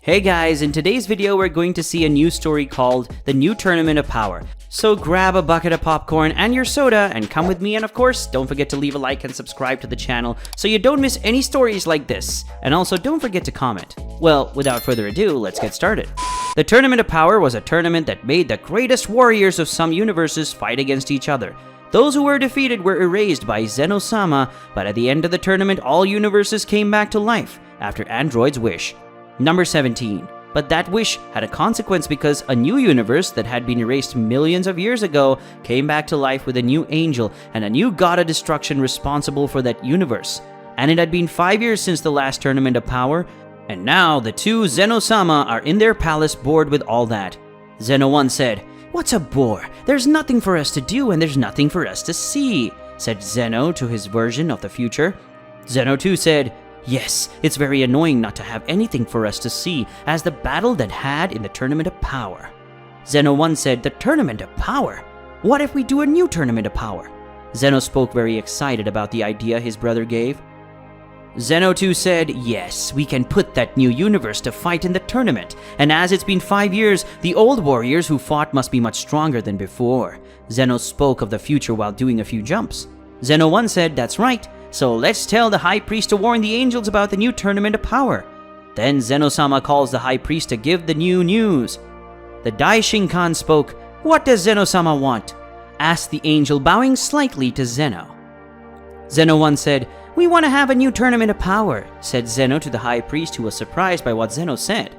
Hey guys, in today's video we're going to see a new story called The New Tournament of Power. So grab a bucket of popcorn and your soda and come with me, and of course, don't forget to leave a like and subscribe to the channel so you don't miss any stories like this. And also don't forget to comment. Well, without further ado, let's get started. The Tournament of Power was a tournament that made the greatest warriors of some universes fight against each other. Those who were defeated were erased by Zeno-Sama, but at the end of the tournament all universes came back to life after Android's wish. Number 17. But that wish had a consequence because a new universe that had been erased millions of years ago came back to life with a new angel and a new god of destruction responsible for that universe. And it had been 5 years since the last Tournament of Power, and now the two Zeno-Sama are in their palace bored with all that. Zeno 1 said, "What's a bore? There's nothing for us to do and there's nothing for us to see," said Zeno to his version of the future. Zeno 2 said, "Yes, it's very annoying not to have anything for us to see as the battle that had in the Tournament of Power." Zeno 1 said, "The Tournament of Power? What if we do a new Tournament of Power?" Zeno spoke very excited about the idea his brother gave. Zeno 2 said, "Yes, we can put that new universe to fight in the tournament, and as it's been 5 years, the old warriors who fought must be much stronger than before." Zeno spoke of the future while doing a few jumps. Zeno 1 said, "That's right. So let's tell the High Priest to warn the angels about the new Tournament of Power." Then Zeno-Sama calls the High Priest to give the new news. The Daishinkan spoke. "What does Zeno-Sama want?" asked the angel, bowing slightly to Zeno. Zeno 1 said, "We want to have a new Tournament of Power," said Zeno to the High Priest, who was surprised by what Zeno said.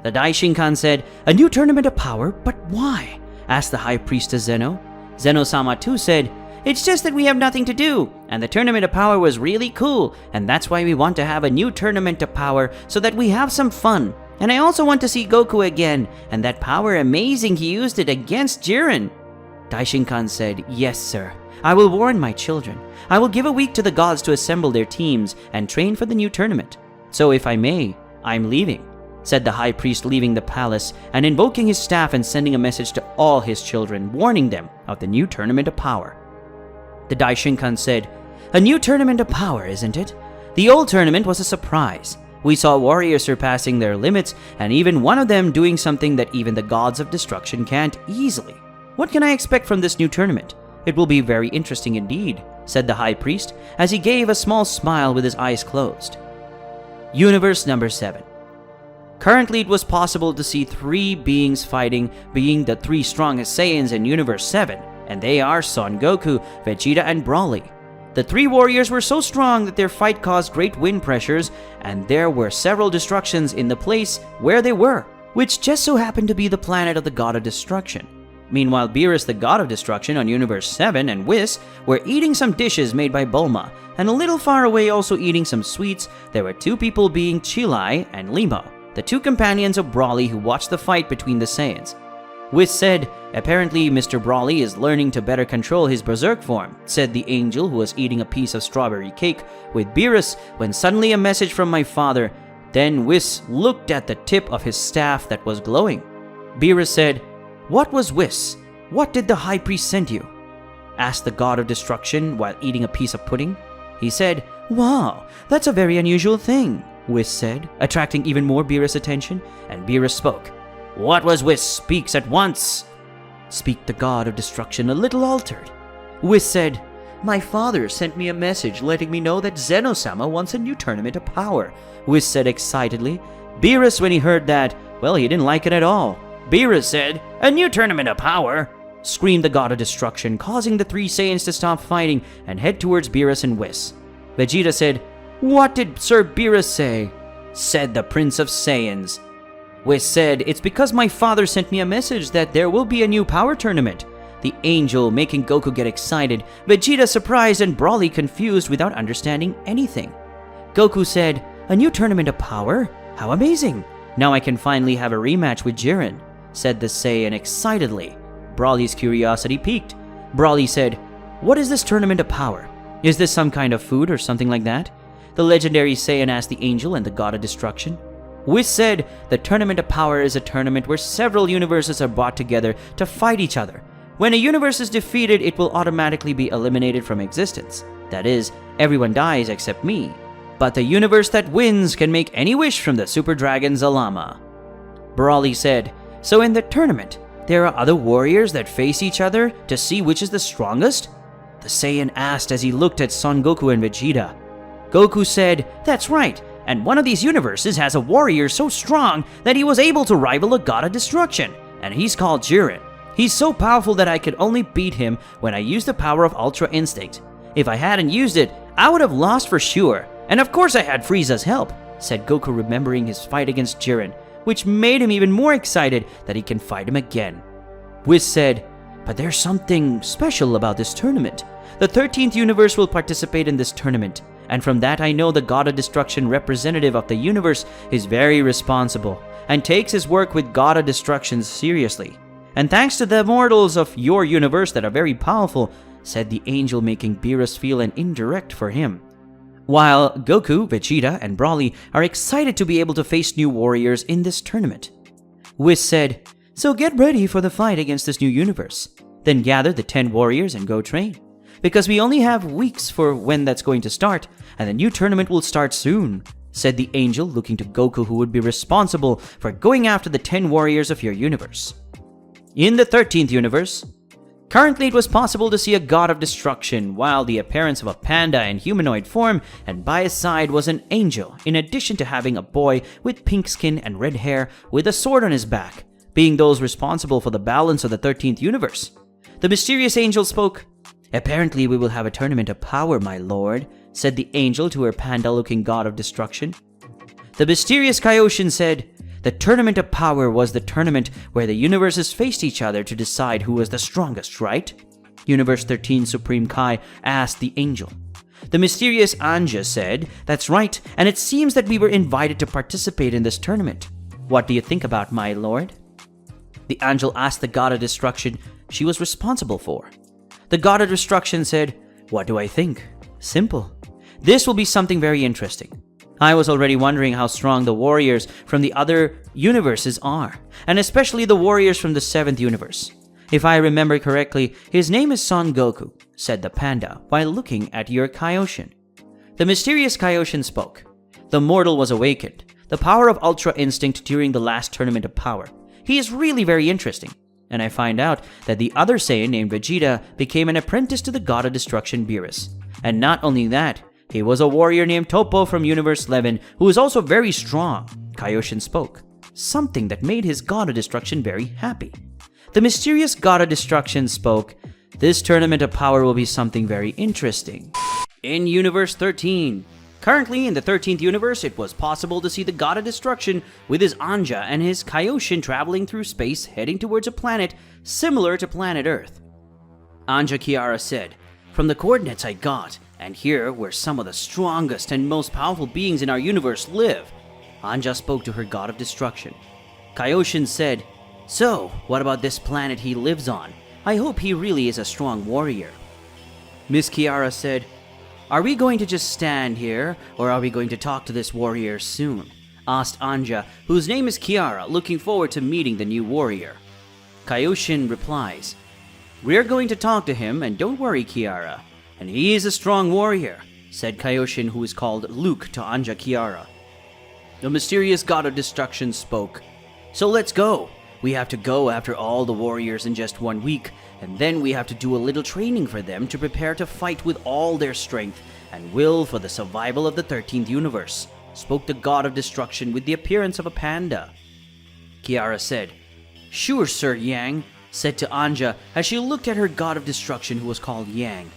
The Daishinkan said, "A new Tournament of Power? But why?" asked the High Priest to Zeno. Zeno-Sama too said, "It's just that we have nothing to do, and the Tournament of Power was really cool, and that's why we want to have a new Tournament of Power so that we have some fun. And I also want to see Goku again, and that power amazing he used it against Jiren." Daishinkan said, "Yes, sir. I will warn my children. I will give a week to the gods to assemble their teams and train for the new tournament. So if I may, I'm leaving," said the High Priest, leaving the palace and invoking his staff and sending a message to all his children, warning them of the new Tournament of Power. The Daishinkan said, "A new Tournament of Power, isn't it? The old tournament was a surprise. We saw warriors surpassing their limits, and even one of them doing something that even the gods of destruction can't easily. What can I expect from this new tournament? It will be very interesting indeed," said the High Priest, as he gave a small smile with his eyes closed. Universe number 7. Currently, it was possible to see 3 beings fighting, being the 3 strongest Saiyans in Universe 7. And they are Son Goku, Vegeta, and Broly. The 3 warriors were so strong that their fight caused great wind pressures, and there were several destructions in the place where they were, which just so happened to be the planet of the God of Destruction. Meanwhile, Beerus, the God of Destruction on Universe 7, and Whis were eating some dishes made by Bulma, and a little far away also eating some sweets, there were 2 people being Chilai and Limo, the 2 companions of Broly who watched the fight between the Saiyans. Whis said, "Apparently Mr. Broly is learning to better control his berserk form," said the angel who was eating a piece of strawberry cake with Beerus when suddenly a message from my father. Then Whis looked at the tip of his staff that was glowing. Beerus said, "What was Whis? What did the High Priest send you?" asked the God of Destruction while eating a piece of pudding. He said, "Wow, that's a very unusual thing," Whis said, attracting even more Beerus' attention, and Beerus spoke. "What was Whis? Speaks at once," speak the God of Destruction, a little altered. Whis said, "My father sent me a message letting me know that Zeno-Sama wants a new Tournament of Power," Whis said excitedly. Beerus, when he heard that, well, he didn't like it at all. Beerus said, "A new Tournament of Power?" screamed the God of Destruction, causing the 3 Saiyans to stop fighting and head towards Beerus and Whis. Vegeta said, "What did Sir Beerus say?" said the Prince of Saiyans. Whis said, "It's because my father sent me a message that there will be a new power tournament." The angel making Goku get excited, Vegeta surprised, and Broly confused without understanding anything. Goku said, "A new Tournament of Power? How amazing! Now I can finally have a rematch with Jiren," said the Saiyan excitedly. Broly's curiosity piqued. Broly said, "What is this Tournament of Power? Is this some kind of food or something like that?" The legendary Saiyan asked the angel and the God of Destruction. Whis said, "The Tournament of Power is a tournament where several universes are brought together to fight each other. When a universe is defeated, it will automatically be eliminated from existence. That is, everyone dies except me." but the universe that wins can make any wish from the super dragon Zalama. Broly said, "So in the tournament, there are other warriors that face each other to see which is the strongest?" The Saiyan asked as he looked at Son Goku and Vegeta. Goku said, "That's right, and one of these universes has a warrior so strong that he was able to rival a god of destruction, and he's called Jiren. He's so powerful that I could only beat him when I used the power of Ultra Instinct. If I hadn't used it, I would have lost for sure, and of course I had Frieza's help," said Goku, remembering his fight against Jiren, which made him even more excited that he can fight him again. Whis said, "But there's something special about this tournament. The 13th universe will participate in this tournament, and from that I know the God of Destruction representative of the universe is very responsible and takes his work with God of Destruction seriously. And thanks to the mortals of your universe that are very powerful," said the angel, making Beerus feel an indirect for him. While Goku, Vegeta, and Broly are excited to be able to face new warriors in this tournament. Whis said, "So get ready for the fight against this new universe. Then gather the 10 warriors and go train. Because we only have weeks for when that's going to start, and the new tournament will start soon," said the angel, looking to Goku, who would be responsible for going after the 10 warriors of your universe. In the 13th universe, currently it was possible to see a god of destruction, while the appearance of a panda in humanoid form, and by his side was an angel, in addition to having a boy with pink skin and red hair with a sword on his back, being those responsible for the balance of the 13th universe. The mysterious angel spoke. "Apparently we will have a tournament of power, my lord," said the angel to her panda-looking god of destruction. The mysterious Kaioshin said, "The tournament of power was the tournament where the universes faced each other to decide who was the strongest, right?" Universe 13 Supreme Kai asked the angel. The mysterious Anja said, "That's right, and it seems that we were invited to participate in this tournament. What do you think about, my lord?" The angel asked the god of destruction she was responsible for. The god of destruction said, "What do I think? Simple. This will be something very interesting. I was already wondering how strong the warriors from the other universes are, and especially the warriors from the 7th universe. If I remember correctly, his name is Son Goku," said the panda, while looking at your Kaioshin. The mysterious Kaioshin spoke. "The mortal was awakened, the power of Ultra Instinct during the last tournament of power. He is really very interesting. And I find out that the other Saiyan named Vegeta became an apprentice to the god of destruction Beerus. And not only that, he was a warrior named Toppo from Universe 11 who is also very strong," Kaioshin spoke, something that made his god of destruction very happy. The mysterious god of destruction spoke, "This tournament of power will be something very interesting." In Universe 13, currently in the 13th universe, it was possible to see the god of destruction with his Anja and his Kaioshin traveling through space heading towards a planet similar to planet Earth. Anja Kiara said, "From the coordinates I got, and here where some of the strongest and most powerful beings in our universe live." Anja spoke to her god of destruction. Kaioshin said, "So, what about this planet he lives on? I hope he really is a strong warrior." Miss Kiara said, "Are we going to just stand here, or are we going to talk to this warrior soon?" asked Anja, whose name is Kiara, looking forward to meeting the new warrior. Kaioshin replies, "We're going to talk to him, and don't worry, Kiara. And he is a strong warrior," said Kaioshin, who is called Luke, to Anja Kiara. The mysterious god of destruction spoke. "So let's go. We have to go after all the warriors in just 1 week, and then we have to do a little training for them to prepare to fight with all their strength and will for the survival of the 13th universe," spoke the god of destruction with the appearance of a panda. Kiara said, "Sure, Sir Yang," said to Anja as she looked at her god of destruction who was called Yang.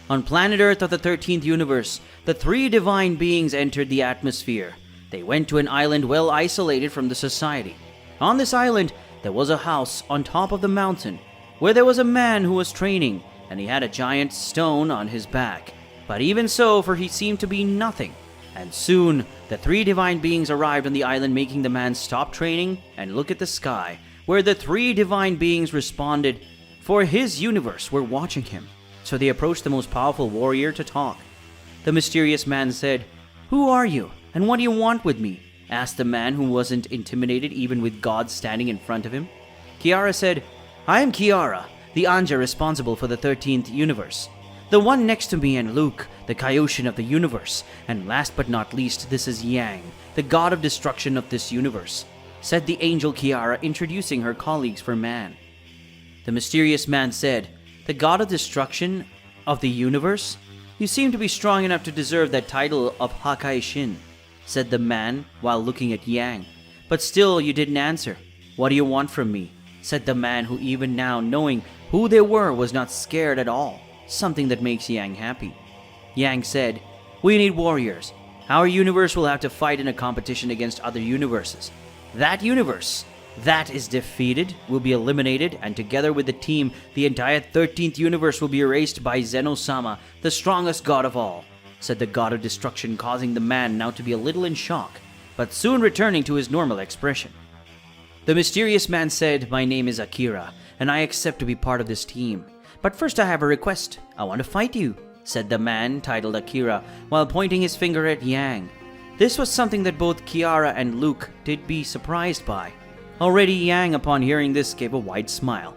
On planet Earth of the 13th universe, the 3 divine beings entered the atmosphere. They went to an island well isolated from the society. On this island, there was a house on top of the mountain, where there was a man who was training, and he had a giant stone on his back. But even so, for he seemed to be nothing. And soon, the 3 divine beings arrived on the island, making the man stop training and look at the sky, where the 3 divine beings responded, for his universe were watching him. So they approached the most powerful warrior to talk. The mysterious man said, "Who are you, and what do you want with me?" asked the man, who wasn't intimidated even with God standing in front of him. Kiara said, "I am Kiara, the Anja responsible for the 13th universe. The one next to me and Luke, the Kaioshin of the universe. And last but not least, this is Yang, the god of destruction of this universe," said the angel Kiara, introducing her colleagues for man. The mysterious man said, "The god of destruction of the universe? You seem to be strong enough to deserve that title of Hakaishin," said the man while looking at Yang. "But still, you didn't answer. What do you want from me?" said the man who, even now knowing who they were, was not scared at all. Something that makes Yang happy. Yang said, "We need warriors. Our universe will have to fight in a competition against other universes. That universe that is defeated will be eliminated, and together with the team, the entire 13th universe will be erased by Zeno-Sama, the strongest god of all," said the god of destruction, causing the man now to be a little in shock, but soon returning to his normal expression. The mysterious man said, "My name is Akira, and I accept to be part of this team. But first I have a request. I want to fight you," said the man titled Akira, while pointing his finger at Yang. This was something that both Kiara and Luke did be surprised by. Already Yang, upon hearing this, gave a wide smile.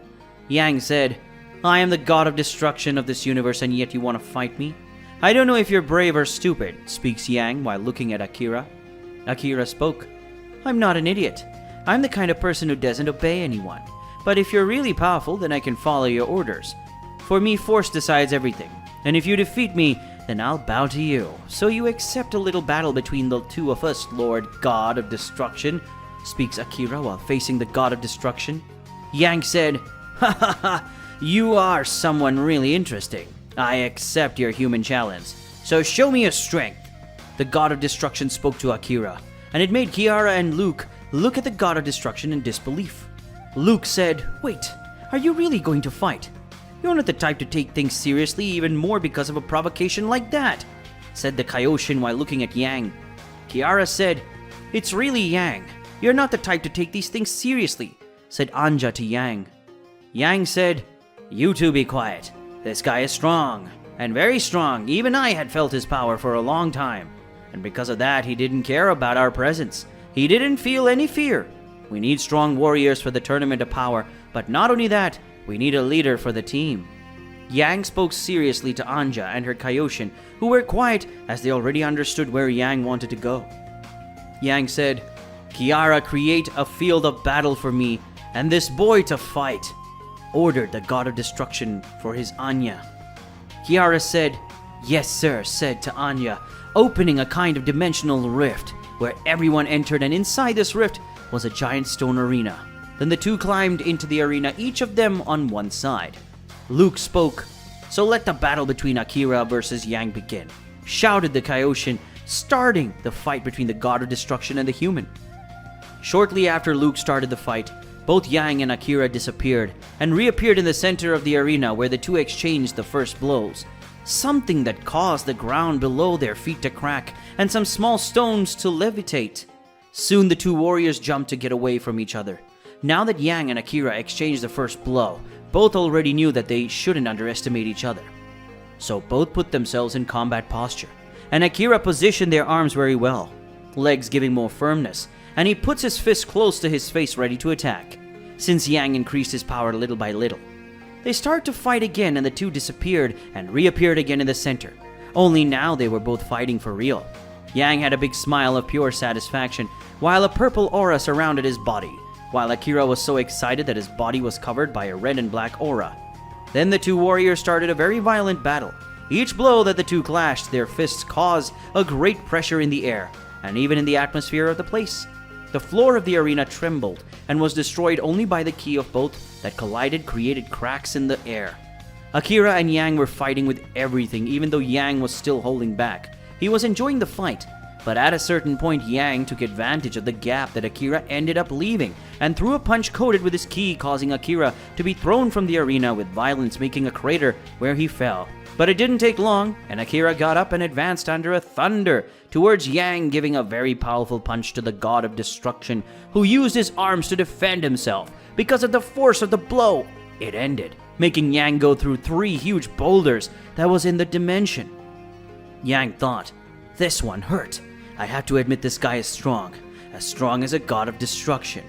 Yang said, "I am the god of destruction of this universe, and yet you want to fight me? I don't know if you're brave or stupid," speaks Yang while looking at Akira. Akira spoke, "I'm not an idiot. I'm the kind of person who doesn't obey anyone. But if you're really powerful, then I can follow your orders. For me, force decides everything. And if you defeat me, then I'll bow to you. So you accept a little battle between the two of us, Lord God of Destruction," speaks Akira while facing the god of destruction. Yang said, "Ha ha ha, you are someone really interesting. I accept your human challenge. So show me your strength." The god of destruction spoke to Akira, and it made Kiara and Luke look at the god of destruction in disbelief. Luke said, "Wait, are you really going to fight? You're not the type to take things seriously, even more because of a provocation like that," said the Kaioshin while looking at Yang. Kiara said, "It's really Yang. You're not the type to take these things seriously," said Anja to Yang. Yang said, "You two be quiet. This guy is strong, and very strong. Even I had felt his power for a long time. And because of that, he didn't care about our presence. He didn't feel any fear. We need strong warriors for the Tournament of Power, but not only that, we need a leader for the team." Yang spoke seriously to Anja and her Kaioshin, who were quiet as they already understood where Yang wanted to go. Yang said, "Kiara, create a field of battle for me and this boy to fight," ordered the god of destruction for his Anya. Kiara said, "Yes, sir," said to Anya, opening a kind of dimensional rift where everyone entered, and inside this rift was a giant stone arena. Then the two climbed into the arena, each of them on one side. Luke spoke, "So let the battle between Akira versus Yang begin," shouted the Kaioshin, starting the fight between the god of destruction and the human. Shortly after Luke started the fight, both Yang and Akira disappeared and reappeared in the center of the arena where the two exchanged the first blows. Something that caused the ground below their feet to crack and some small stones to levitate. Soon the two warriors jumped to get away from each other. Now that Yang and Akira exchanged the first blow, both already knew that they shouldn't underestimate each other. So both put themselves in combat posture, and Akira positioned their arms very well, legs giving more firmness, and he puts his fist close to his face ready to attack, since Yang increased his power little by little. They started to fight again, and the two disappeared and reappeared again in the center. Only now they were both fighting for real. Yang had a big smile of pure satisfaction, while a purple aura surrounded his body, while Akira was so excited that his body was covered by a red and black aura. Then the two warriors started a very violent battle. Each blow that the two clashed, their fists caused a great pressure in the air, and even in the atmosphere of the place. The floor of the arena trembled and was destroyed only by the ki of both that collided created cracks in the air. Akira and Yang were fighting with everything, even though Yang was still holding back. He was enjoying the fight, but at a certain point Yang took advantage of the gap that Akira ended up leaving and threw a punch coated with his ki, causing Akira to be thrown from the arena with violence, making a crater where he fell. But it didn't take long, and Akira got up and advanced under a thunder towards Yang, giving a very powerful punch to the god of destruction, who used his arms to defend himself. Because of the force of the blow, it ended, making Yang go through 3 huge boulders that was in the dimension. Yang thought, "This one hurt. I have to admit this guy is strong as a god of destruction."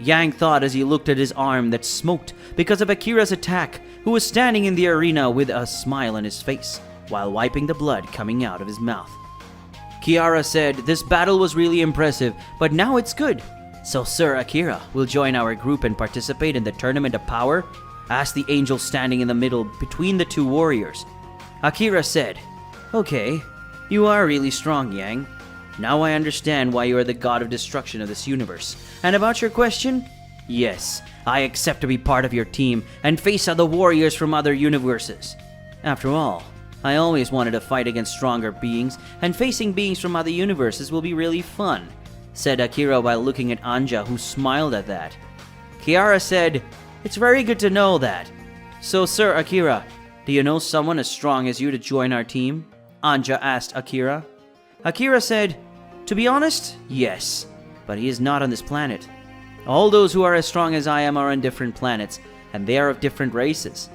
Yang thought as he looked at his arm that smoked because of Akira's attack, who was standing in the arena with a smile on his face while wiping the blood coming out of his mouth. Kiara said, "This battle was really impressive, but now it's good. So Sir Akira will join our group and participate in the Tournament of Power?" asked the angel standing in the middle between the two warriors. Akira said, "Okay, you are really strong, Yang. Now I understand why you are the god of destruction of this universe. And about your question? Yes, I accept to be part of your team and face other warriors from other universes. After all, I always wanted to fight against stronger beings, and facing beings from other universes will be really fun," said Akira while looking at Anja, who smiled at that. Kiara said, "It's very good to know that. So, Sir Akira, do you know someone as strong as you to join our team?" Anja asked Akira. Akira said, "To be honest, yes, but he is not on this planet. All those who are as strong as I am are on different planets, and they are of different races.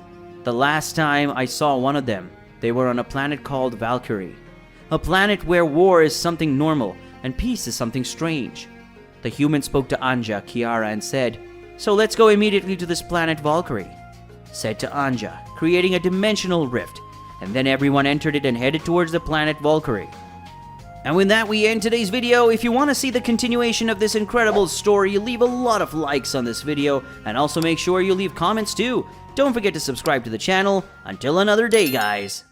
The last time I saw one of them, they were on a planet called Valkyrie, a planet where war is something normal and peace is something strange." The human spoke to Anja, Kiara, and said, "So let's go immediately to this planet Valkyrie," said to Anja, creating a dimensional rift, and then everyone entered it and headed towards the planet Valkyrie. And with that, we end today's video. If you want to see the continuation of this incredible story, leave a lot of likes on this video, and also make sure you leave comments too. Don't forget to subscribe to the channel. Until another day, guys.